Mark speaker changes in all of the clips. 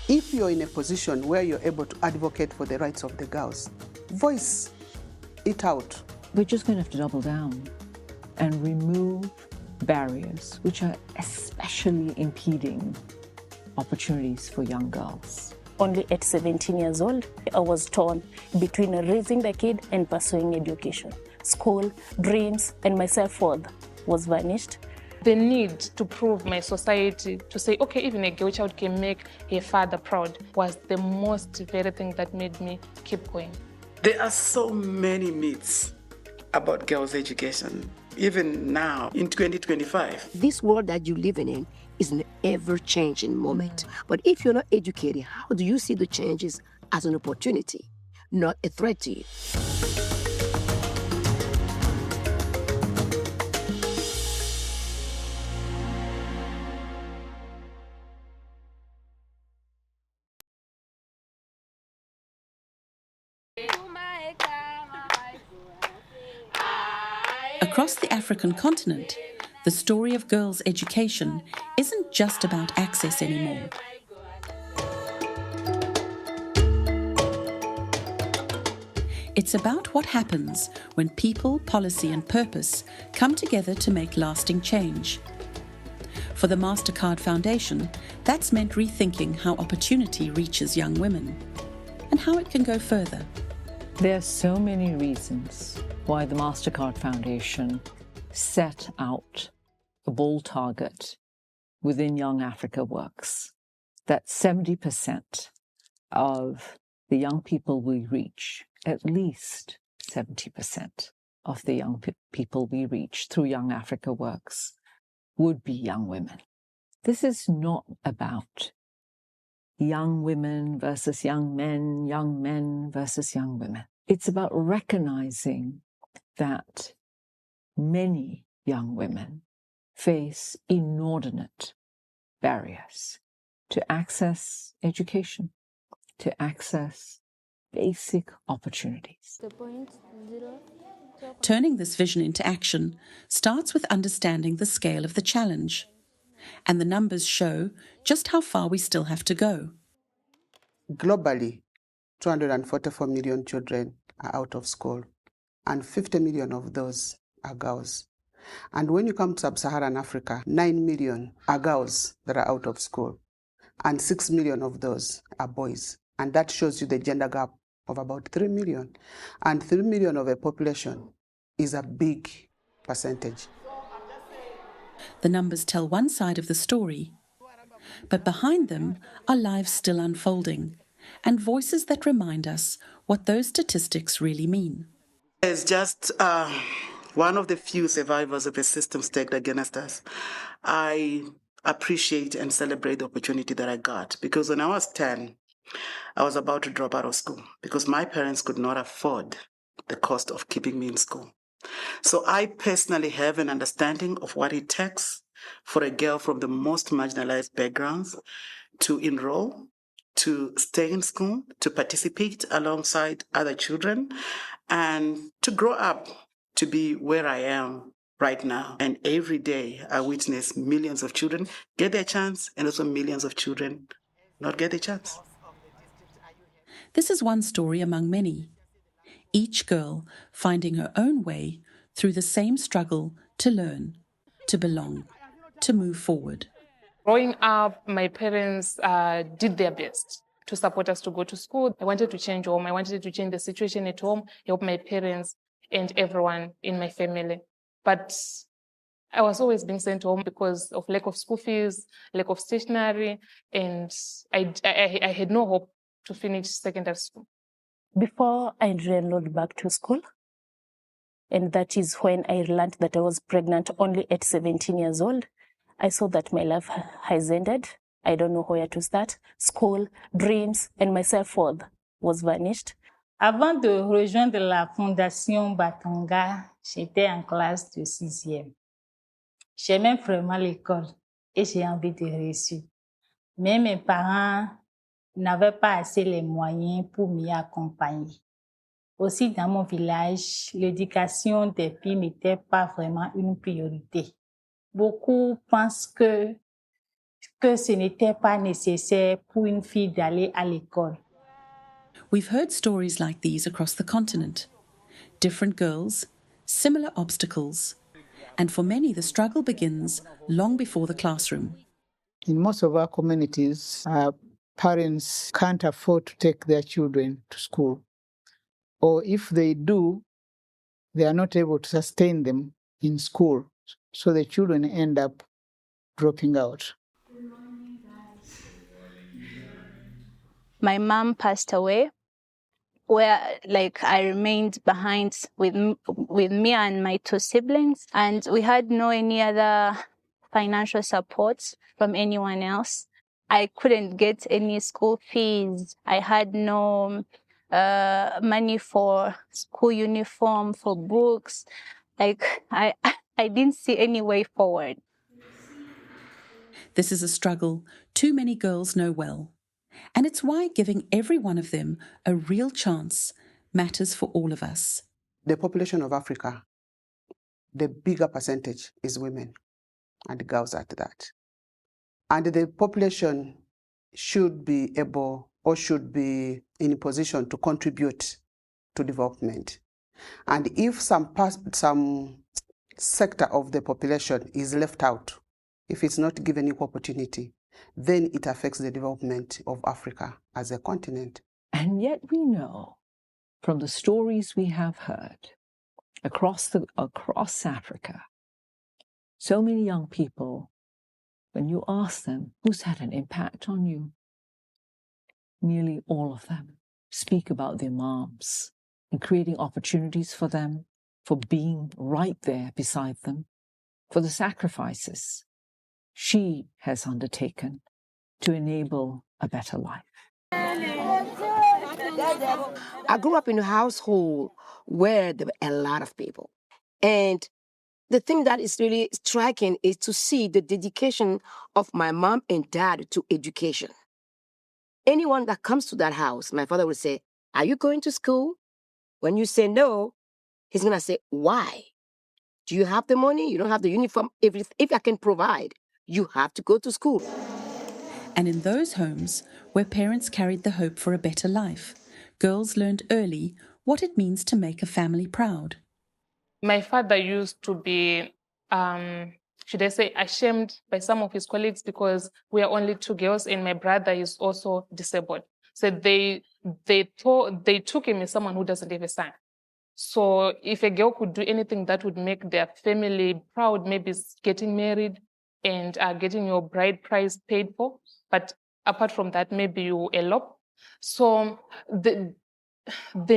Speaker 1: If you're in a position where you're able to advocate for the rights of the girls, voice it out.
Speaker 2: We're just going to have to double down and remove barriers which are especially impeding opportunities for young girls.
Speaker 3: Only at 17 years old, I was torn between raising the kid and pursuing education. School, dreams, and my self-worth was vanished.
Speaker 4: The need to prove my society, to say, okay, even a girl child can make her father proud, was the most very thing that made me keep going.
Speaker 5: There are so many myths about girls' education, even now in 2025.
Speaker 6: This world that you're living in is an ever-changing moment. But if you're not educated, how do you see the changes as an opportunity, not a threat to you?
Speaker 7: Across the African continent, the story of girls' education isn't just about access anymore. It's about what happens when people, policy and purpose come together to make lasting change. For the MasterCard Foundation, that's meant rethinking how opportunity reaches young women and how it can go further.
Speaker 2: There are so many reasons why the MasterCard Foundation set out a bold target within Young Africa Works, that 70% of the young people we reach, at least 70% of the young people we reach through Young Africa Works would be young women. This is not about young women versus young men versus young women. It's about recognizing that many young women face inordinate barriers to access education, to access basic opportunities.
Speaker 7: Turning this vision into action starts with understanding the scale of the challenge. And the numbers show just how far we still have to go.
Speaker 1: Globally, 244 million children are out of school, and 50 million of those are girls. And when you come to sub-Saharan Africa, 9 million are girls that are out of school, and 6 million of those are boys. And that shows you the gender gap of about 3 million. And 3 million of a population is a big percentage.
Speaker 7: The numbers tell one side of the story, but behind them are lives still unfolding and voices that remind us what those statistics really mean.
Speaker 5: As just one of the few survivors of the system staked against us, I appreciate and celebrate the opportunity that I got, because when I was 10, I was about to drop out of school because my parents could not afford the cost of keeping me in school. So I personally have an understanding of what it takes for a girl from the most marginalized backgrounds to enroll, to stay in school, to participate alongside other children, and to grow up to be where I am right now. And every day I witness millions of children get their chance and also millions of children not get their chance.
Speaker 7: This is one story among many. Each girl finding her own way through the same struggle to learn, to belong, to move forward.
Speaker 4: Growing up, my parents did their best to support us to go to school. I wanted to change home. I wanted to change the situation at home, help my parents and everyone in my family. But I was always being sent home because of lack of school fees, lack of stationery, and I had no hope to finish secondary school.
Speaker 3: Before I re-enrolled back to school, and that is when I learned that I was pregnant only at 17 years old, I saw that my life has ended. I don't know where to start. School, dreams, and my self-worth was vanished.
Speaker 8: Avant de rejoindre la Fondation Batanga, j'étais en classe de 6e. J'aimais vraiment l'école et j'ai envie de réussir. Mais mes parents n'avaient pas assez les moyens pour m'y accompagner. Aussi, dans mon village, l'éducation des filles n'était pas vraiment une priorité. Beaucoup pensent que que ce n'était pas nécessaire pour une fille d'aller à l'école.
Speaker 7: We've heard stories like these across the continent. Different girls, similar obstacles, and for many the struggle begins long before the classroom.
Speaker 9: In most of our communities, parents can't afford to take their children to school. Or if they do, they are not able to sustain them in school. So the children end up dropping out.
Speaker 10: My mom passed away, where I remained behind with me and my two siblings, and we had no any other financial support from anyone else. I couldn't get any school fees. I had no money for school uniform, for books. I didn't see any way forward.
Speaker 7: This is a struggle too many girls know well. And it's why giving every one of them a real chance matters for all of us.
Speaker 1: The population of Africa, the bigger percentage is women and girls at that. And the population should be able or should be in a position to contribute to development. And if some sector of the population is left out, if it's not given equal opportunity, then it affects the development of Africa as a continent.
Speaker 2: And yet we know from the stories we have heard across Africa, so many young people, when you ask them who's had an impact on you, nearly all of them speak about their moms and creating opportunities for them, for being right there beside them, for the sacrifices she has undertaken to enable a better life.
Speaker 6: I grew up in a household where there were a lot of people. And the thing that is really striking is to see the dedication of my mom and dad to education. Anyone that comes to that house, my father would say, "Are you going to school?" When you say no, he's going to say, "Why? Do you have the money? You don't have the uniform? If I can provide, you have to go to school."
Speaker 7: And in those homes where parents carried the hope for a better life, girls learned early what it means to make a family proud.
Speaker 4: My father used to be, should I say, ashamed by some of his colleagues because we are only two girls and my brother is also disabled. So they took him as someone who doesn't have a son. So if a girl could do anything that would make their family proud, maybe getting married and getting your bride price paid for. But apart from that, maybe you elope. So the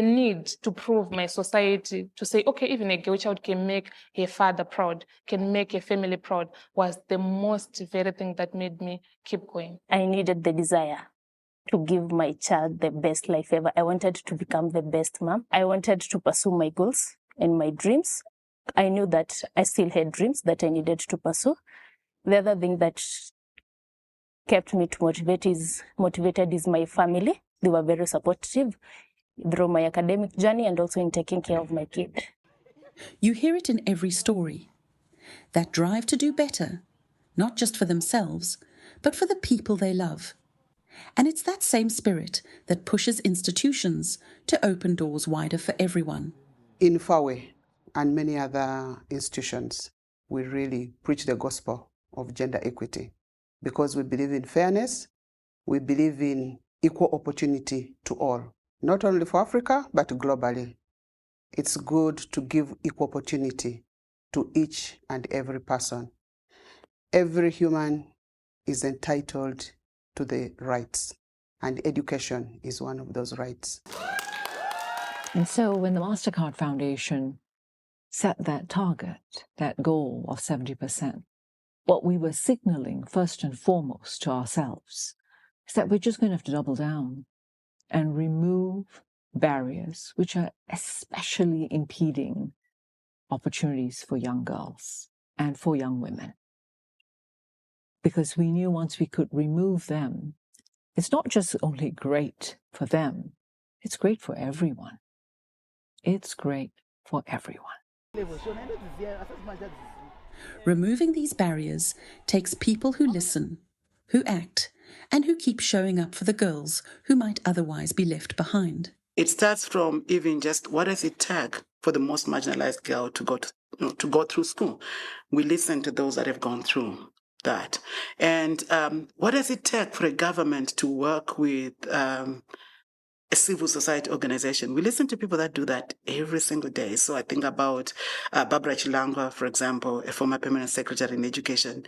Speaker 4: need to prove my society to say, okay, even a girl child can make her father proud, can make a family proud, was the most very thing that made me keep going.
Speaker 3: I needed the desire to give my child the best life ever. I wanted to become the best mom. I wanted to pursue my goals and my dreams. I knew that I still had dreams that I needed to pursue. The other thing that kept me motivated is my family. They were very supportive through my academic journey and also in taking care of my kid.
Speaker 7: You hear it in every story. That drive to do better, not just for themselves, but for the people they love. And it's that same spirit that pushes institutions to open doors wider for everyone.
Speaker 1: In Fawe and many other institutions, we really preach the gospel of gender equity because we believe in fairness, we believe in equal opportunity to all, not only for Africa, but globally. It's good to give equal opportunity to each and every person. Every human is entitled to the rights, and education is one of those rights.
Speaker 2: And so when the MasterCard Foundation set that target, that goal of 70%, what we were signaling first and foremost to ourselves is that we're just going to have to double down and remove barriers which are especially impeding opportunities for young girls and for young women. Because we knew once we could remove them, it's not just only great for them, it's great for everyone. It's great for everyone.
Speaker 7: Removing these barriers takes people who listen, who act, and who keep showing up for the girls who might otherwise be left behind.
Speaker 5: It starts from even just what does it take for the most marginalized girl to go through school. We listen to those that have gone through that. And what does it take for a government to work with a civil society organization? We listen to people that do that every single day. So I think about Barbara Chilangwa, for example, a former permanent secretary in education.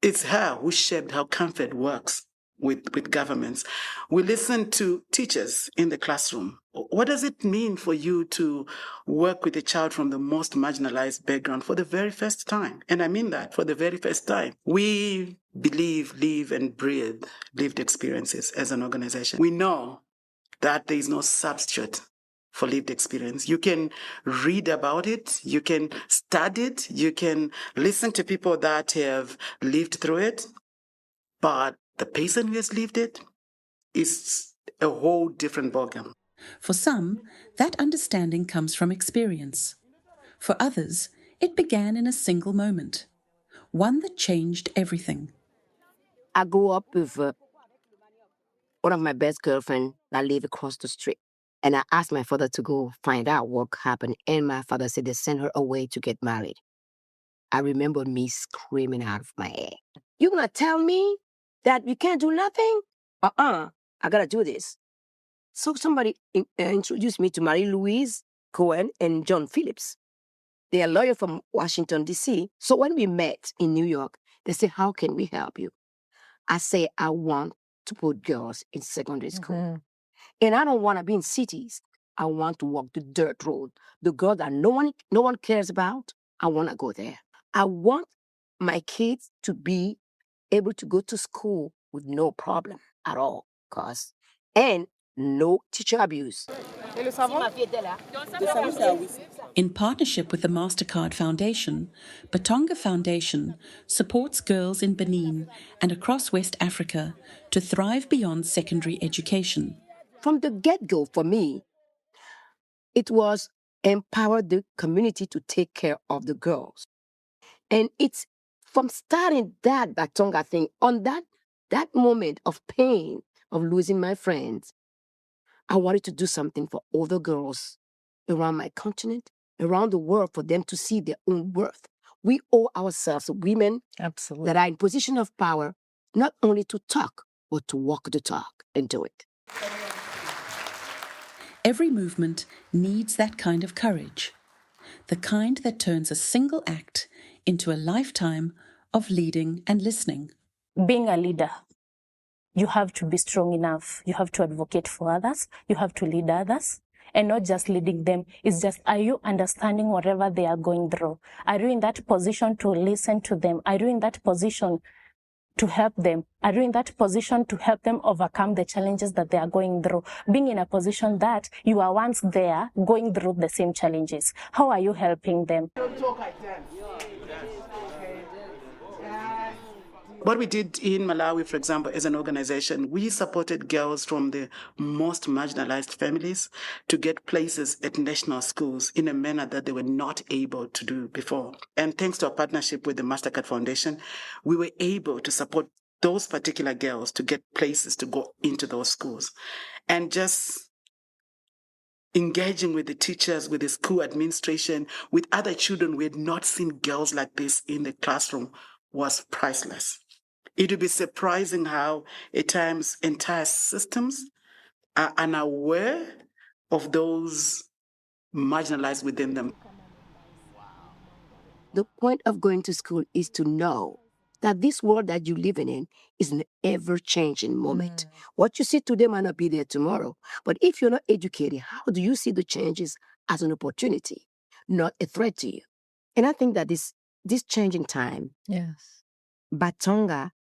Speaker 5: It's her who shaped how comfort works with governments. We listen to teachers in the classroom. What does it mean for you to work with a child from the most marginalized background for the very first time? And I mean that, for the very first time. We believe, live, and breathe lived experiences as an organization. We know that there is no substitute for lived experience. You can read about it, you can study it, you can listen to people that have lived through it, but the person who has lived it is a whole different ballgame.
Speaker 7: For some, that understanding comes from experience. For others, it began in a single moment, one that changed everything.
Speaker 6: I grew up with one of my best girlfriends that lived across the street. And I asked my father to go find out what happened. And my father said they sent her away to get married. I remember me screaming out of my head. You gonna tell me that you can't do nothing? I gotta do this. So somebody introduced me to Marie-Louise Cohen and John Phillips. They are lawyers from Washington, D.C. So when we met in New York, they said, how can we help you? I say, I want to put girls in secondary school. Mm-hmm. And I don't want to be in cities. I want to walk the dirt road. The girl that no one cares about, I want to go there. I want my kids to be able to go to school with no problem at all, and no teacher abuse.
Speaker 7: In partnership with the MasterCard Foundation, Batonga Foundation supports girls in Benin and across West Africa to thrive beyond secondary education.
Speaker 6: From the get-go, for me, it was empower the community to take care of the girls. And it's from starting that Batonga thing, on that moment of pain of losing my friends, I wanted to do something for other girls around my continent, around the world, for them to see their own worth. We owe ourselves, women Absolutely. That are in position of power, not only to talk, but to walk the talk and do it.
Speaker 7: Every movement needs that kind of courage, the kind that turns a single act into a lifetime of leading and listening.
Speaker 3: Being a leader, you have to be strong enough. You have to advocate for others. You have to lead others. And not just leading them. It's just, are you understanding whatever they are going through? Are you in that position to listen to them? Are you in that position to help them? Are you in that position to help them overcome the challenges that they are going through? Being in a position that you are once there going through the same challenges. How are you helping them?
Speaker 5: What we did in Malawi, for example, as an organization, we supported girls from the most marginalized families to get places at national schools in a manner that they were not able to do before. And thanks to our partnership with the MasterCard Foundation, we were able to support those particular girls to get places to go into those schools. And just engaging with the teachers, with the school administration, with other children, we had not seen girls like this in the classroom, was priceless. It would be surprising how, at times, entire systems are unaware of those marginalized within them.
Speaker 6: The point of going to school is to know that this world that you're living in is an ever-changing moment. What you see today might not be there tomorrow. But if you're not educated, how do you see the changes as an opportunity, not a threat to you? And I think that this changing time,
Speaker 2: Yes,
Speaker 6: Batonga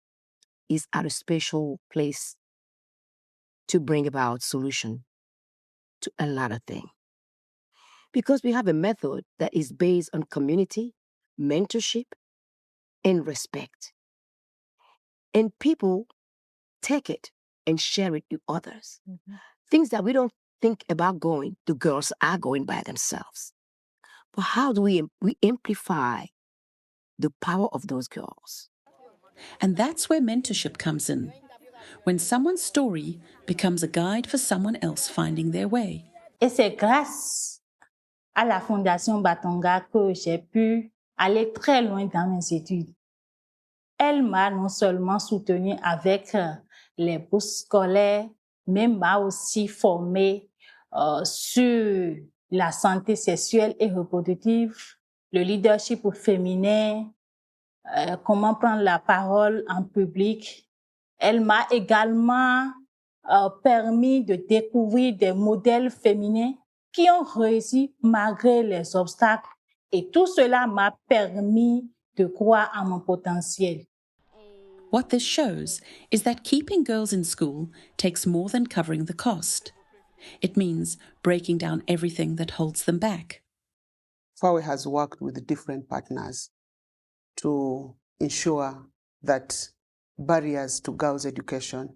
Speaker 6: is at a special place to bring about solution to a lot of things. Because we have a method that is based on community, mentorship, and respect. And people take it and share it with others. Mm-hmm. Things that we don't think about going, the girls are going by themselves. But how do we amplify the power of those girls?
Speaker 7: And that's where mentorship comes in, when someone's story becomes a guide for someone else finding their way.
Speaker 8: Et c'est grâce à la Fondation Batonga que j'ai pu aller très loin dans mes études. Elle m'a non seulement soutenue avec les bourses scolaires, mais m'a aussi formée sur la santé sexuelle et reproductive, le leadership féminin, comment prendre la parole en public. Elle m'a également permis de découvrir des modèles féminins qui ont réussi malgré les obstacles. Et tout cela m'a permis de croire à mon potentiel.
Speaker 7: What this shows is that keeping girls in school takes more than covering the cost. It means breaking down everything that holds them back.
Speaker 1: FAWE has worked with different partners to ensure that barriers to girls' education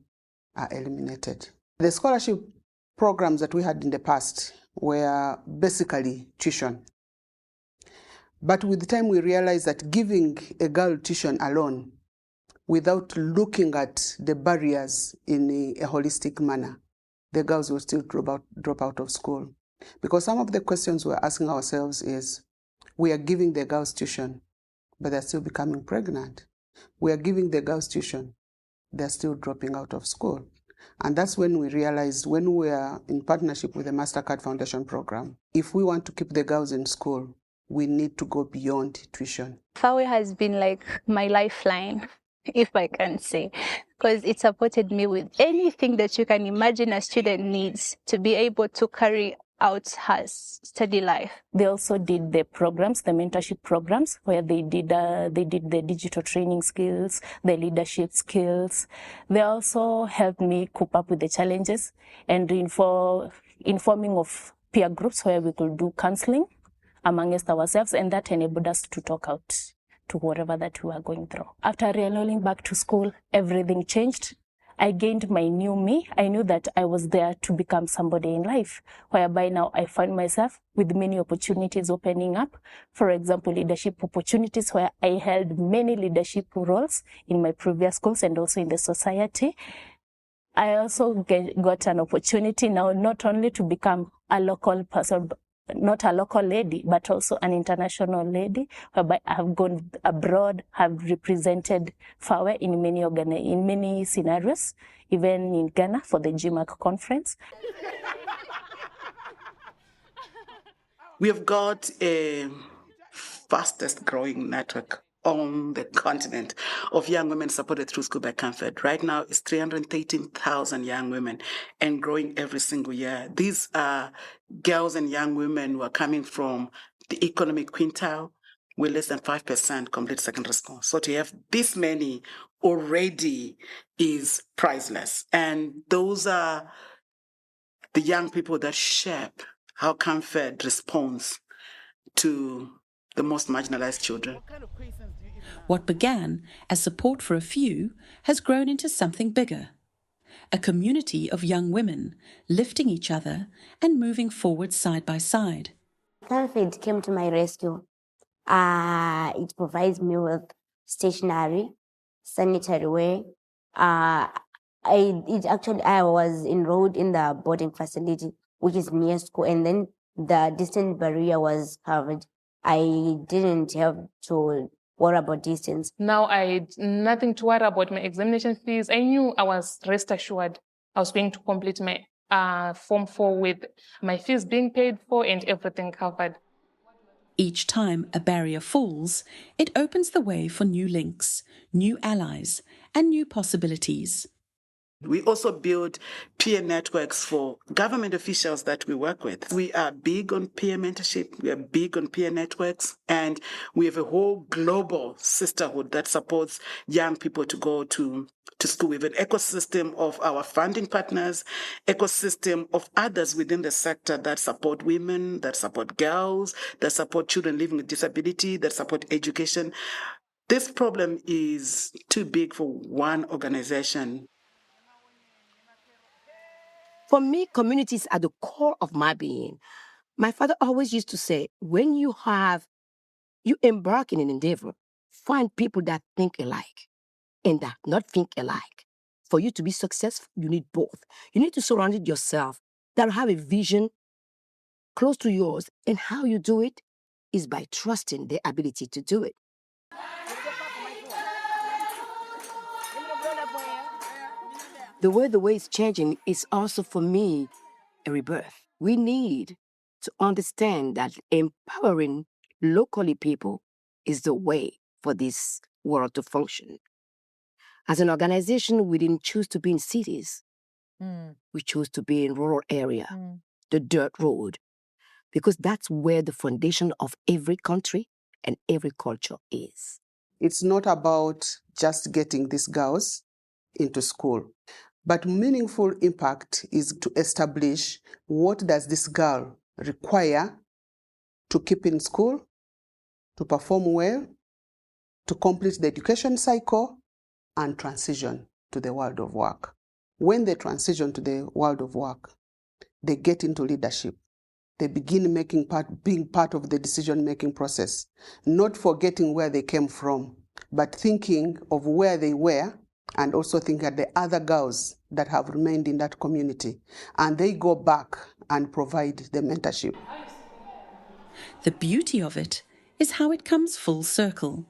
Speaker 1: are eliminated. The scholarship programs that we had in the past were basically tuition. But with time, we realized that giving a girl tuition alone, without looking at the barriers in a holistic manner, the girls will still drop out of school. Because some of the questions we're asking ourselves is, we are giving the girls tuition, but they're still becoming pregnant. We are giving the girls tuition, they're still dropping out of school. And that's when we realized, when we are in partnership with the MasterCard Foundation program, if we want to keep the girls in school, we need to go beyond tuition.
Speaker 10: FAWE has been like my lifeline, if I can say, because it supported me with anything that you can imagine a student needs to be able to carry out her study life.
Speaker 3: They also did the programs, the mentorship programs, where they did the digital training skills, the leadership skills. They also helped me cope up with the challenges and informing of peer groups where we could do counseling amongst ourselves, and that enabled us to talk out to whatever that we were going through. After re-enrolling back to school, everything changed. I gained my new me. I knew that I was there to become somebody in life, whereby now I find myself with many opportunities opening up. For example, leadership opportunities, where I held many leadership roles in my previous schools and also in the society. I also got an opportunity now not only to become a local person, not a local lady, but also an international lady, whereby I have gone abroad, have represented FAWE in many scenarios, even in Ghana for the GMAC conference.
Speaker 5: We have got a fastest growing network on the continent of young women supported through School by Comfort. Right now, it's 313,000 young women and growing every single year. These are girls and young women who are coming from the economic quintile, with less than 5% complete secondary school. So to have this many already is priceless. And those are the young people that shape how Comfort responds to the most marginalized children.
Speaker 7: What began as support for a few has grown into something bigger. A community of young women lifting each other and moving forward side by side.
Speaker 11: Comfort came to my rescue. It provides me with stationery, sanitary wear. I was enrolled in the boarding facility, which is near school, and then the distance barrier was covered. I didn't have to worry about distance.
Speaker 4: Now I had nothing to worry about my examination fees. I knew I was rest assured I was going to complete my Form 4 with my fees being paid for and everything covered.
Speaker 7: Each time a barrier falls, it opens the way for new links, new allies, and new possibilities.
Speaker 5: We also build peer networks for government officials that we work with. We are big on peer mentorship, we are big on peer networks, and we have a whole global sisterhood that supports young people to go to school. We have an ecosystem of our funding partners, ecosystem of others within the sector that support women, that support girls, that support children living with disability, that support education. This problem is too big for one organization.
Speaker 6: For me, communities are the core of my being. My father always used to say, when you embark in an endeavor, find people that think alike. and that not think alike. For you to be successful, you need both. You need to surround yourself that have a vision close to yours, and how you do it is by trusting their ability to do it. The way it's changing is also, for me, a rebirth. We need to understand that empowering locally people is the way for this world to function. As an organization, we didn't choose to be in cities. We chose to be in rural area, the dirt road, because that's where the foundation of every country and every culture is.
Speaker 1: It's not about just getting these girls into school, but meaningful impact is to establish what does this girl require to keep in school, to perform well, to complete the education cycle, and transition to the world of work. When they transition to the world of work, they get into leadership. They begin being part of the decision-making process, not forgetting where they came from, but thinking of where they were and also thinking of the other girls that have remained in that community. And they go back and provide the mentorship.
Speaker 7: The beauty of it is how it comes full circle.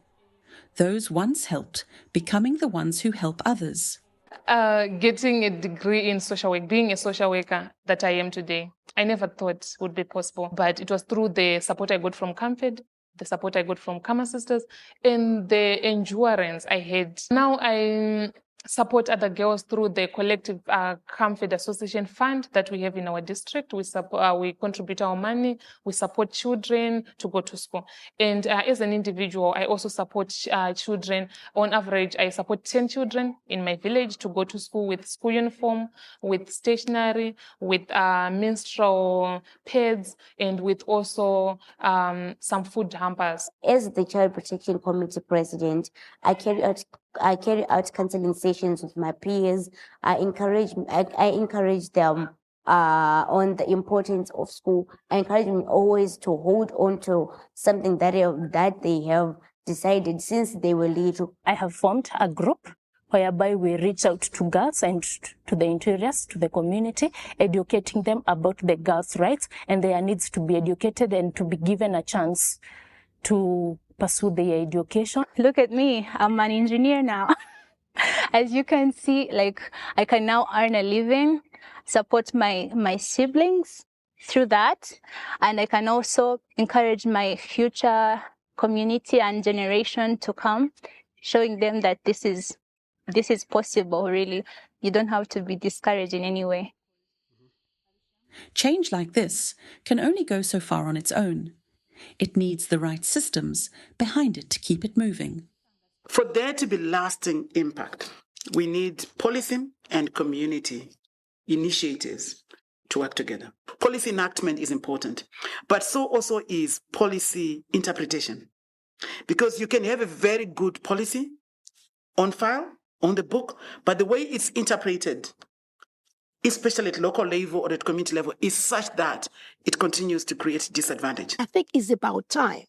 Speaker 7: Those once helped becoming the ones who help others.
Speaker 4: Getting a degree in social work, being a social worker that I am today, I never thought would be possible. But it was through the support I got from CAMFED, the support I got from Kama Sisters, and the endurance I had. Now I support other girls through the collective CAMFED Association Fund that we have in our district. We contribute our money, we support children to go to school. And as an individual, I also support children. On average, I support 10 children in my village to go to school with school uniform, with stationery, with menstrual pads, and with also some food hampers.
Speaker 11: As the Child Protection Committee President, I carry out counseling sessions with my peers. I encourage them on the importance of school. I encourage them always to hold on to something that they have decided since they were little.
Speaker 3: I have formed a group whereby we reach out to girls and to the interiors, to the community, educating them about the girls' rights and their needs to be educated and to be given a chance to pursue their education.
Speaker 10: Look at me, I'm an engineer now. As you can see, like, I can now earn a living, support my siblings through that, and I can also encourage my future community and generation to come, showing them that this is possible, really. You don't have to be discouraged in any way.
Speaker 7: Change like this can only go so far on its own. It needs the right systems behind it to keep it moving.
Speaker 5: For there to be lasting impact, we need policy and community initiatives to work together. Policy enactment is important, but so also is policy interpretation. Because you can have a very good policy on file, on the book, but the way it's interpreted, especially at local level or at community level, is such that it continues to create disadvantage.
Speaker 6: I think it's about time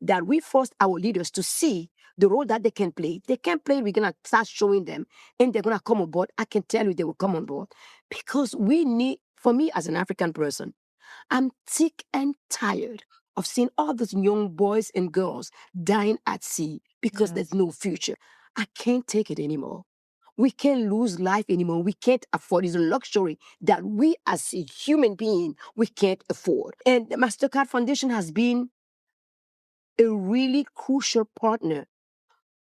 Speaker 6: that we force our leaders to see the role that they can play. If they can play, we're going to start showing them, and they're going to come on board. I can tell you they will come on board. Because we need, for me as an African person, I'm sick and tired of seeing all those young boys and girls dying at sea because there's no future. I can't take it anymore. We can't lose life anymore. We can't afford. It's a luxury that we as a human being, we can't afford. And the MasterCard Foundation has been a really crucial partner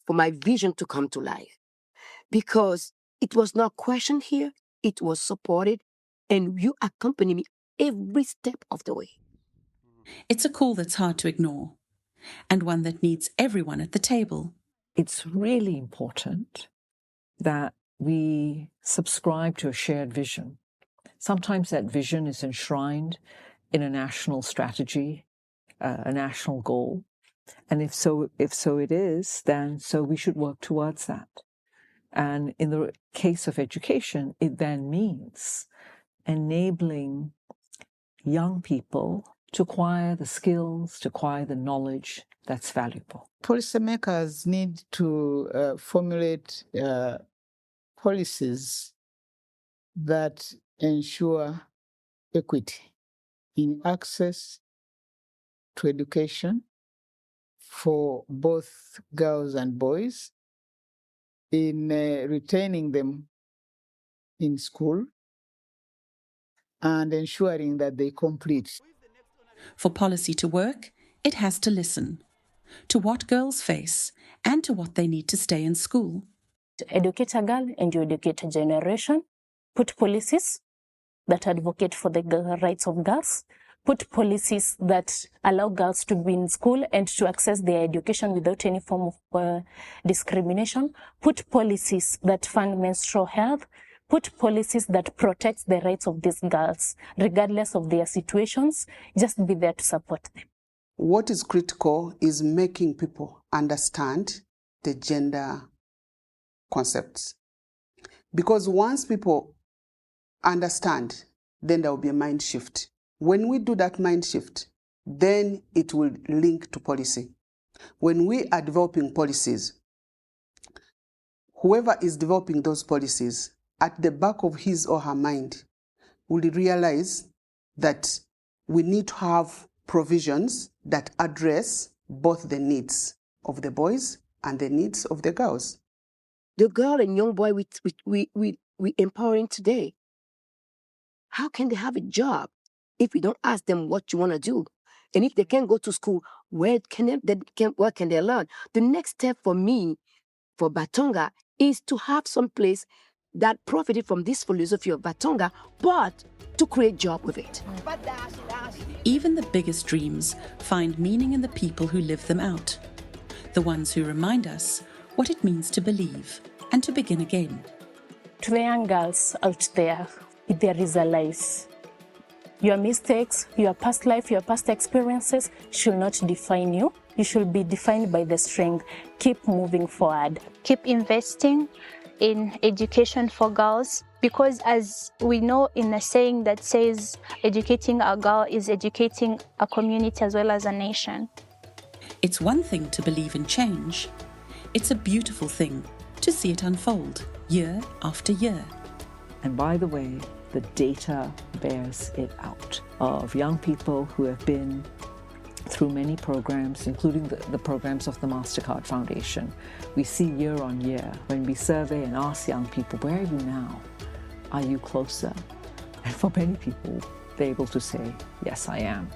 Speaker 6: for my vision to come to life, because it was not questioned here, it was supported, and you accompany me every step of the way.
Speaker 7: It's a call that's hard to ignore, and one that needs everyone at the table.
Speaker 2: It's really important that we subscribe to a shared vision. Sometimes that vision is enshrined in a national strategy, a national goal. And if so it is, then so we should work towards that. And in the case of education, it then means enabling young people to acquire the skills, to acquire the knowledge that's valuable.
Speaker 9: Policymakers need to formulate policies that ensure equity in access to education for both girls and boys, in retaining them in school, and ensuring that they complete.
Speaker 7: For policy to work, it has to listen to what girls face and to what they need to stay in school.
Speaker 3: To educate a girl and you educate a generation. Put policies that advocate for the rights of girls. Put policies that allow girls to be in school and to access their education without any form of discrimination. Put policies that fund menstrual health. Put policies that protect the rights of these girls, regardless of their situations. Just be there to support them.
Speaker 1: What is critical is making people understand the gender concepts. Because once people understand, then there will be a mind shift. When we do that mind shift, then it will link to policy. When we are developing policies, whoever is developing those policies, at the back of his or her mind, will realize that we need to have provisions that address both the needs of the boys and the needs of the girls.
Speaker 6: The girl and young boy we empowering today, how can they have a job if we don't ask them what you want to do? And if they can't go to school, what can they learn? The next step for me, for Batonga, is to have some place that profited from this philosophy of Batonga, but to create job with it.
Speaker 7: Even the biggest dreams find meaning in the people who live them out, the ones who remind us what it means to believe and to begin again.
Speaker 3: To the young girls out there is a life. Your mistakes, your past life, your past experiences should not define you. You should be defined by the strength. Keep moving forward.
Speaker 10: Keep investing in education for girls, because as we know in a saying that says, educating a girl is educating a community as well as a nation.
Speaker 7: It's one thing to believe in change. It's a beautiful thing to see it unfold year after year.
Speaker 2: And by the way, the data bears it out of young people who have been through many programs, including the programs of the MasterCard Foundation. We see year on year, when we survey and ask young people, where are you now? Are you closer? And for many people, they're able to say, yes, I am.